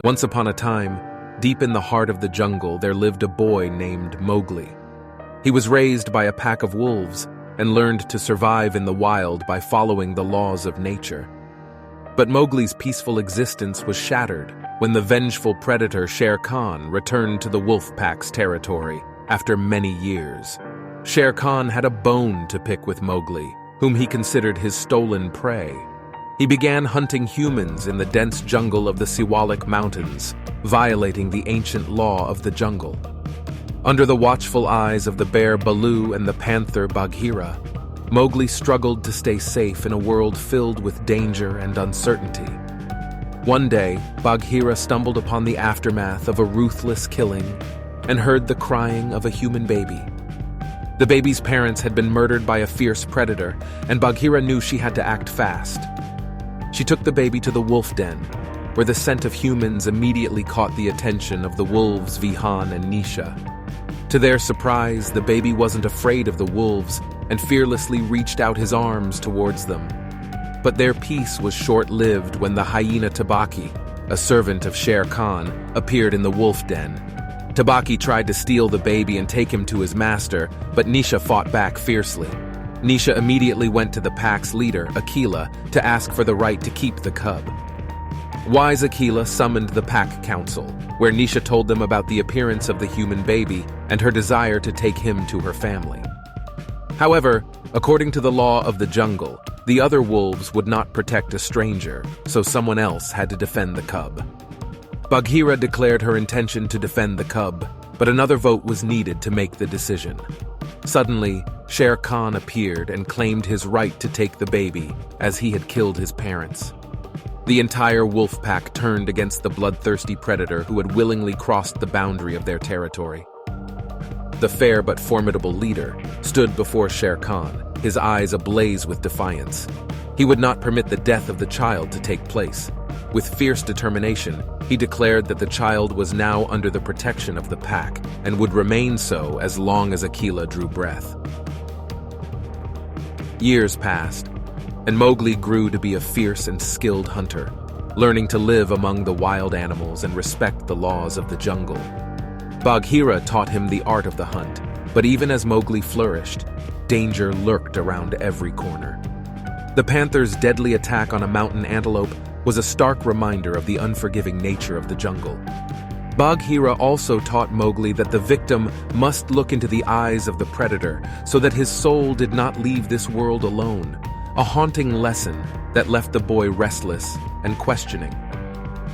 Once upon a time, deep in the heart of the jungle, there lived a boy named Mowgli. He was raised by a pack of wolves and learned to survive in the wild by following the laws of nature. But Mowgli's peaceful existence was shattered when the vengeful predator Shere Khan returned to the wolf pack's territory after many years. Shere Khan had a bone to pick with Mowgli, whom he considered his stolen prey. He began hunting humans in the dense jungle of the Siwalik Mountains, violating the ancient law of the jungle. Under the watchful eyes of the bear Baloo and the panther Bagheera, Mowgli struggled to stay safe in a world filled with danger and uncertainty. One day, Bagheera stumbled upon the aftermath of a ruthless killing and heard the crying of a human baby. The baby's parents had been murdered by a fierce predator, and Bagheera knew she had to act fast. She took the baby to the wolf den, where the scent of humans immediately caught the attention of the wolves Vihan and Nisha. To their surprise, the baby wasn't afraid of the wolves and fearlessly reached out his arms towards them. But their peace was short-lived when the hyena Tabaki, a servant of Shere Khan, appeared in the wolf den. Tabaki tried to steal the baby and take him to his master, but Nisha fought back fiercely. Nisha immediately went to the pack's leader, Akela, to ask for the right to keep the cub. Wise Akela summoned the pack council, where Nisha told them about the appearance of the human baby and her desire to take him to her family. However, according to the law of the jungle, the other wolves would not protect a stranger, so someone else had to defend the cub. Bagheera declared her intention to defend the cub, but another vote was needed to make the decision. Suddenly, Shere Khan appeared and claimed his right to take the baby, as he had killed his parents. The entire wolf pack turned against the bloodthirsty predator who had willingly crossed the boundary of their territory. The fair but formidable leader stood before Shere Khan, his eyes ablaze with defiance. He would not permit the death of the child to take place. With fierce determination, he declared that the child was now under the protection of the pack and would remain so as long as Akela drew breath. Years passed, and Mowgli grew to be a fierce and skilled hunter, learning to live among the wild animals and respect the laws of the jungle. Bagheera taught him the art of the hunt, but even as Mowgli flourished, danger lurked around every corner. The panther's deadly attack on a mountain antelope was a stark reminder of the unforgiving nature of the jungle. Bagheera also taught Mowgli that the victim must look into the eyes of the predator so that his soul did not leave this world alone, a haunting lesson that left the boy restless and questioning.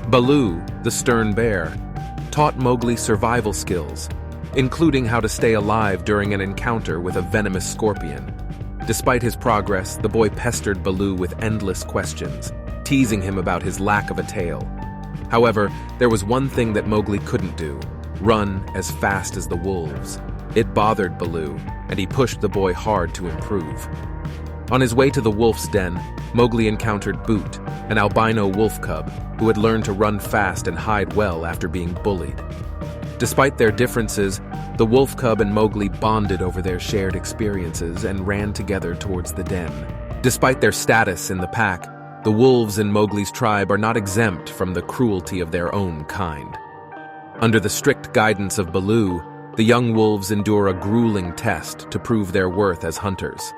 Baloo, the stern bear, taught Mowgli survival skills, including how to stay alive during an encounter with a venomous scorpion. Despite his progress, the boy pestered Baloo with endless questions, teasing him about his lack of a tail. However, there was one thing that Mowgli couldn't do: run as fast as the wolves. It bothered Baloo, and he pushed the boy hard to improve. On his way to the wolf's den, Mowgli encountered Boot, an albino wolf cub who had learned to run fast and hide well after being bullied. Despite their differences, the wolf cub and Mowgli bonded over their shared experiences and ran together towards the den. Despite their status in the pack, the wolves in Mowgli's tribe are not exempt from the cruelty of their own kind. Under the strict guidance of Baloo, the young wolves endure a grueling test to prove their worth as hunters.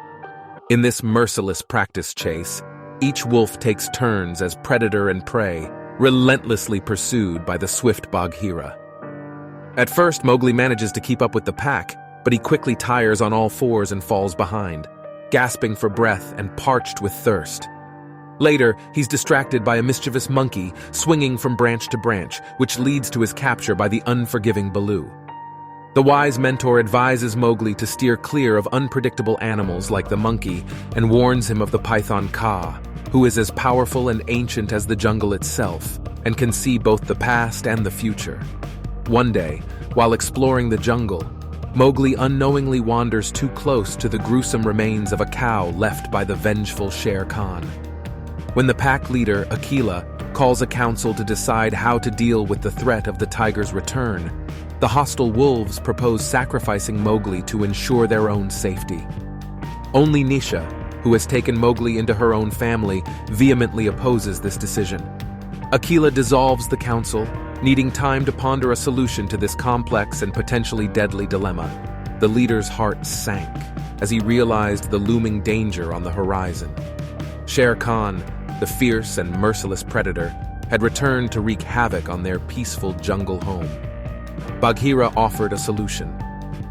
In this merciless practice chase, each wolf takes turns as predator and prey, relentlessly pursued by the swift Bagheera. At first, Mowgli manages to keep up with the pack, but he quickly tires on all fours and falls behind, gasping for breath and parched with thirst. Later, he's distracted by a mischievous monkey swinging from branch to branch, which leads to his capture by the unforgiving Baloo. The wise mentor advises Mowgli to steer clear of unpredictable animals like the monkey and warns him of the python Kaa, who is as powerful and ancient as the jungle itself and can see both the past and the future. One day, while exploring the jungle, Mowgli unknowingly wanders too close to the gruesome remains of a cow left by the vengeful Shere Khan. When the pack leader, Akela, calls a council to decide how to deal with the threat of the tiger's return, the hostile wolves propose sacrificing Mowgli to ensure their own safety. Only Nisha, who has taken Mowgli into her own family, vehemently opposes this decision. Akela dissolves the council, needing time to ponder a solution to this complex and potentially deadly dilemma. The leader's heart sank as he realized the looming danger on the horizon. Shere Khan, the fierce and merciless predator, had returned to wreak havoc on their peaceful jungle home. Bagheera offered a solution: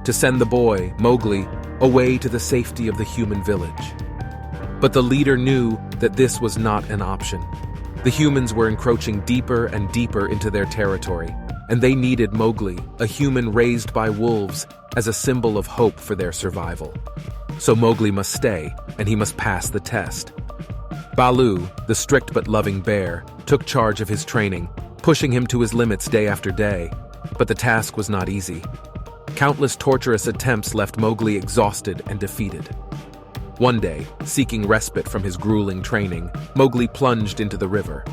to send the boy, Mowgli, away to the safety of the human village. But the leader knew that this was not an option. The humans were encroaching deeper and deeper into their territory, and they needed Mowgli, a human raised by wolves, as a symbol of hope for their survival. So Mowgli must stay, and he must pass the test. Baloo, the strict but loving bear, took charge of his training, pushing him to his limits day after day. But the task was not easy. Countless torturous attempts left Mowgli exhausted and defeated. One day, seeking respite from his grueling training, Mowgli plunged into the river.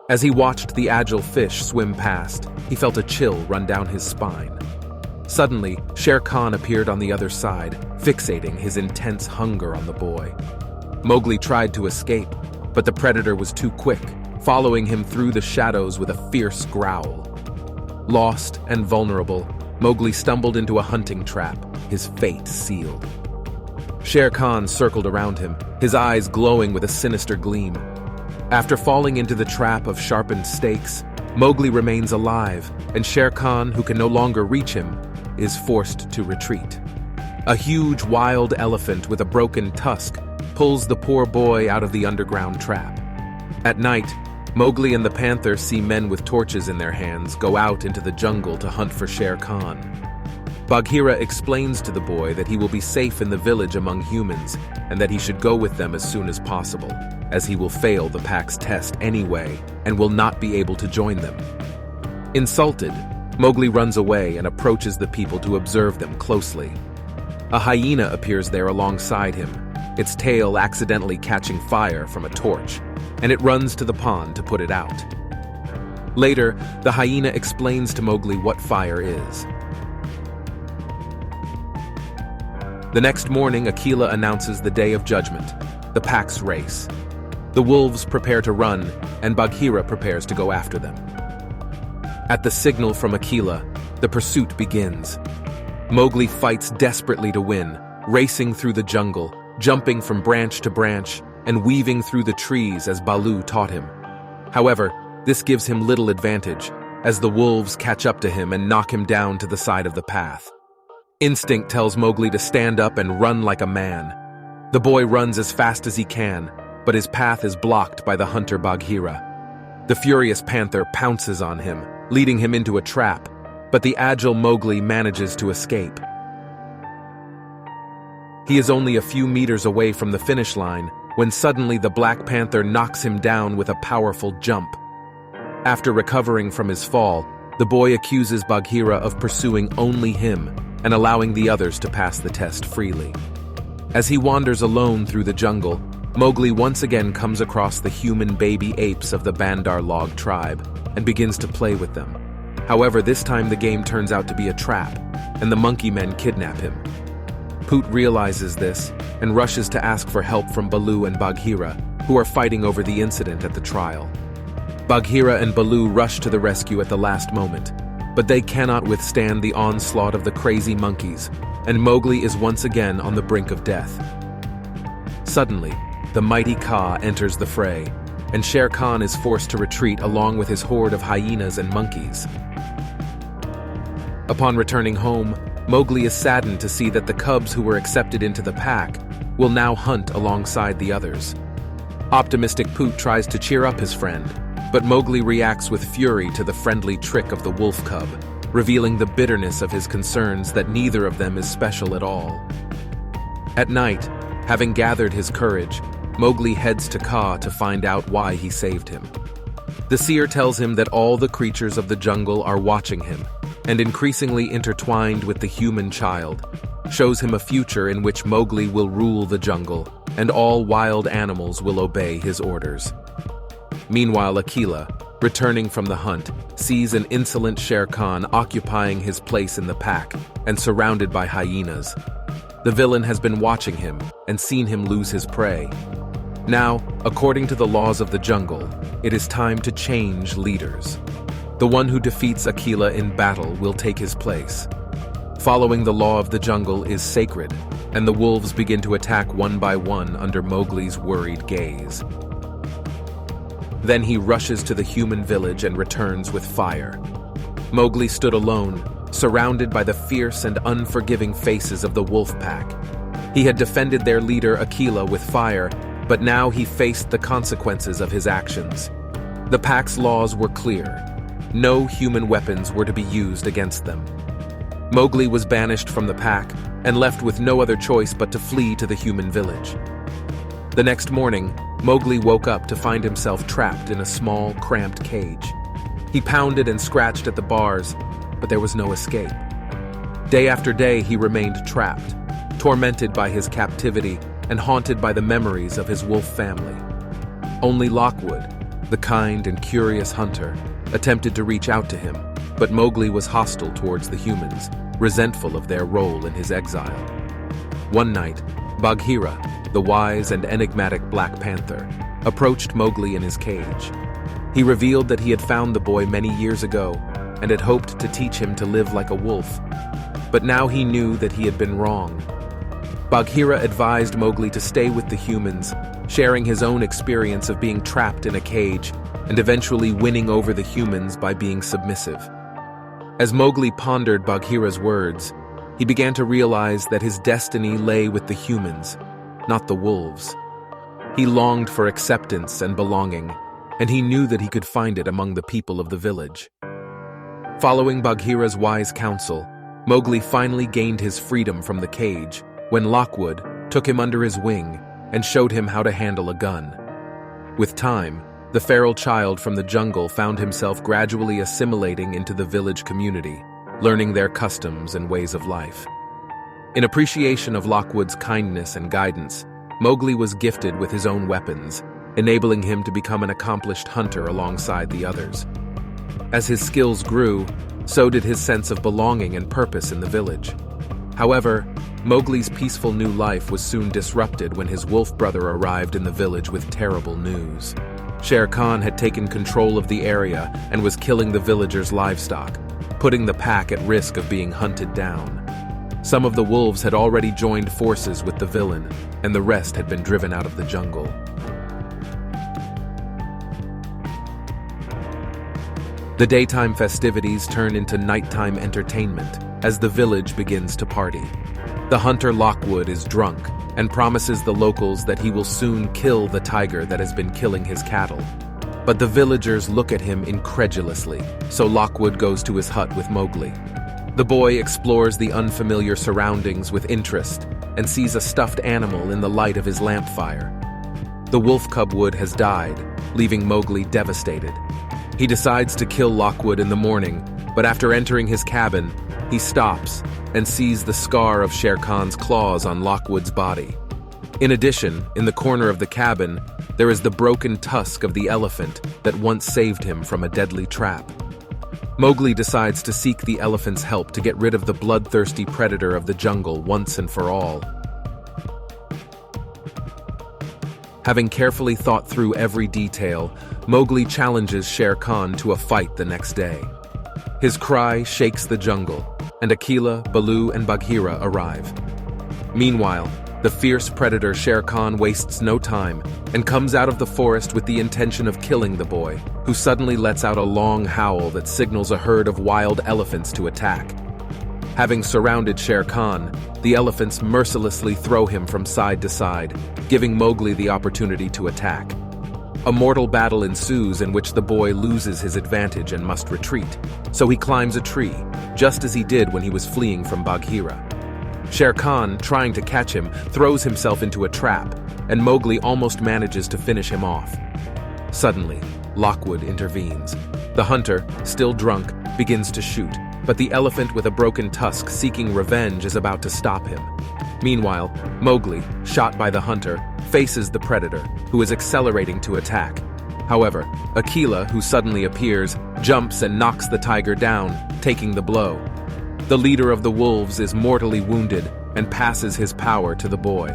As he watched the agile fish swim past, he felt a chill run down his spine. Suddenly, Shere Khan appeared on the other side, fixating his intense hunger on the boy. Mowgli tried to escape, but the predator was too quick, following him through the shadows with a fierce growl. Lost and vulnerable, Mowgli stumbled into a hunting trap, his fate sealed. Shere Khan circled around him, his eyes glowing with a sinister gleam. After falling into the trap of sharpened stakes, Mowgli remains alive, and Shere Khan, who can no longer reach him, is forced to retreat. A huge wild elephant with a broken tusk pulls the poor boy out of the underground trap. At night, Mowgli and the panther see men with torches in their hands go out into the jungle to hunt for Shere Khan. Bagheera explains to the boy that he will be safe in the village among humans and that he should go with them as soon as possible, as he will fail the pack's test anyway and will not be able to join them. Insulted, Mowgli runs away and approaches the people to observe them closely. A hyena appears there alongside him, its tail accidentally catching fire from a torch, and it runs to the pond to put it out. Later, the hyena explains to Mowgli what fire is. The next morning, Akela announces the Day of Judgment, the pack's race. The wolves prepare to run, and Bagheera prepares to go after them. At the signal from Akela, the pursuit begins. Mowgli fights desperately to win, racing through the jungle, jumping from branch to branch, and weaving through the trees as Baloo taught him. However, this gives him little advantage, as the wolves catch up to him and knock him down to the side of the path. Instinct tells Mowgli to stand up and run like a man. The boy runs as fast as he can, but his path is blocked by the hunter Bagheera. The furious panther pounces on him, leading him into a trap, but the agile Mowgli manages to escape. He is only a few meters away from the finish line when suddenly the Black Panther knocks him down with a powerful jump. After recovering from his fall, the boy accuses Bagheera of pursuing only him and allowing the others to pass the test freely. As he wanders alone through the jungle, Mowgli once again comes across the human baby apes of the Bandar Log tribe and begins to play with them. However, this time the game turns out to be a trap, and the monkey men kidnap him. Poot realizes this and rushes to ask for help from Baloo and Bagheera, who are fighting over the incident at the trial. Bagheera and Baloo rush to the rescue at the last moment, but they cannot withstand the onslaught of the crazy monkeys, and Mowgli is once again on the brink of death. Suddenly, the mighty Kaa enters the fray, and Shere Khan is forced to retreat along with his horde of hyenas and monkeys. Upon returning home, Mowgli is saddened to see that the cubs who were accepted into the pack will now hunt alongside the others. Optimistic Poot tries to cheer up his friend, but Mowgli reacts with fury to the friendly trick of the wolf cub, revealing the bitterness of his concerns that neither of them is special at all. At night, having gathered his courage, Mowgli heads to Kaa to find out why he saved him. The seer tells him that all the creatures of the jungle are watching him, and increasingly intertwined with the human child, shows him a future in which Mowgli will rule the jungle, and all wild animals will obey his orders. Meanwhile, Akela, returning from the hunt, sees an insolent Shere Khan occupying his place in the pack and surrounded by hyenas. The villain has been watching him and seen him lose his prey. Now, according to the laws of the jungle, it is time to change leaders. The one who defeats Akela in battle will take his place. Following the law of the jungle is sacred, and the wolves begin to attack one by one under Mowgli's worried gaze. Then he rushes to the human village and returns with fire. Mowgli stood alone, surrounded by the fierce and unforgiving faces of the wolf pack. He had defended their leader Akela with fire, but now he faced the consequences of his actions. The pack's laws were clear. No human weapons were to be used against them. Mowgli was banished from the pack and left with no other choice but to flee to the human village. The next morning, Mowgli woke up to find himself trapped in a small, cramped cage. He pounded and scratched at the bars, but there was no escape. Day after day, he remained trapped, tormented by his captivity and haunted by the memories of his wolf family. Only Lockwood, the kind and curious hunter, attempted to reach out to him, but Mowgli was hostile towards the humans, resentful of their role in his exile. One night, Bagheera, the wise and enigmatic Black Panther, approached Mowgli in his cage. He revealed that he had found the boy many years ago and had hoped to teach him to live like a wolf. But now he knew that he had been wrong. Bagheera advised Mowgli to stay with the humans, sharing his own experience of being trapped in a cage and eventually winning over the humans by being submissive. As Mowgli pondered Bagheera's words, he began to realize that his destiny lay with the humans, not the wolves. He longed for acceptance and belonging, and he knew that he could find it among the people of the village. Following Bagheera's wise counsel, Mowgli finally gained his freedom from the cage when Lockwood took him under his wing and showed him how to handle a gun. With time, the feral child from the jungle found himself gradually assimilating into the village community, learning their customs and ways of life. In appreciation of Lockwood's kindness and guidance, Mowgli was gifted with his own weapons, enabling him to become an accomplished hunter alongside the others. As his skills grew, so did his sense of belonging and purpose in the village. However, Mowgli's peaceful new life was soon disrupted when his wolf brother arrived in the village with terrible news. Shere Khan had taken control of the area and was killing the villagers' livestock, putting the pack at risk of being hunted down. Some of the wolves had already joined forces with the villain, and the rest had been driven out of the jungle. The daytime festivities turn into nighttime entertainment as the village begins to party. The hunter Lockwood is drunk and promises the locals that he will soon kill the tiger that has been killing his cattle. But the villagers look at him incredulously, so Lockwood goes to his hut with Mowgli. The boy explores the unfamiliar surroundings with interest and sees a stuffed animal in the light of his lampfire. The wolf cub wood has died, leaving Mowgli devastated. He decides to kill Lockwood in the morning, but after entering his cabin, he stops and sees the scar of Shere Khan's claws on Lockwood's body. In addition, in the corner of the cabin, there is the broken tusk of the elephant that once saved him from a deadly trap. Mowgli decides to seek the elephant's help to get rid of the bloodthirsty predator of the jungle once and for all. Having carefully thought through every detail, Mowgli challenges Shere Khan to a fight the next day. His cry shakes the jungle, and Akela, Baloo, and Bagheera arrive. Meanwhile, the fierce predator Shere Khan wastes no time and comes out of the forest with the intention of killing the boy, who suddenly lets out a long howl that signals a herd of wild elephants to attack. Having surrounded Shere Khan, the elephants mercilessly throw him from side to side, giving Mowgli the opportunity to attack. A mortal battle ensues in which the boy loses his advantage and must retreat, so he climbs a tree, just as he did when he was fleeing from Bagheera. Shere Khan, trying to catch him, throws himself into a trap, and Mowgli almost manages to finish him off. Suddenly, Lockwood intervenes. The hunter, still drunk, begins to shoot, but the elephant with a broken tusk seeking revenge is about to stop him. Meanwhile, Mowgli, shot by the hunter, faces the predator, who is accelerating to attack. However, Akela, who suddenly appears, jumps and knocks the tiger down, taking the blow. The leader of the wolves is mortally wounded and passes his power to the boy.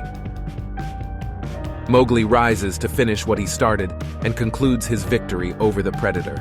Mowgli rises to finish what he started and concludes his victory over the predator.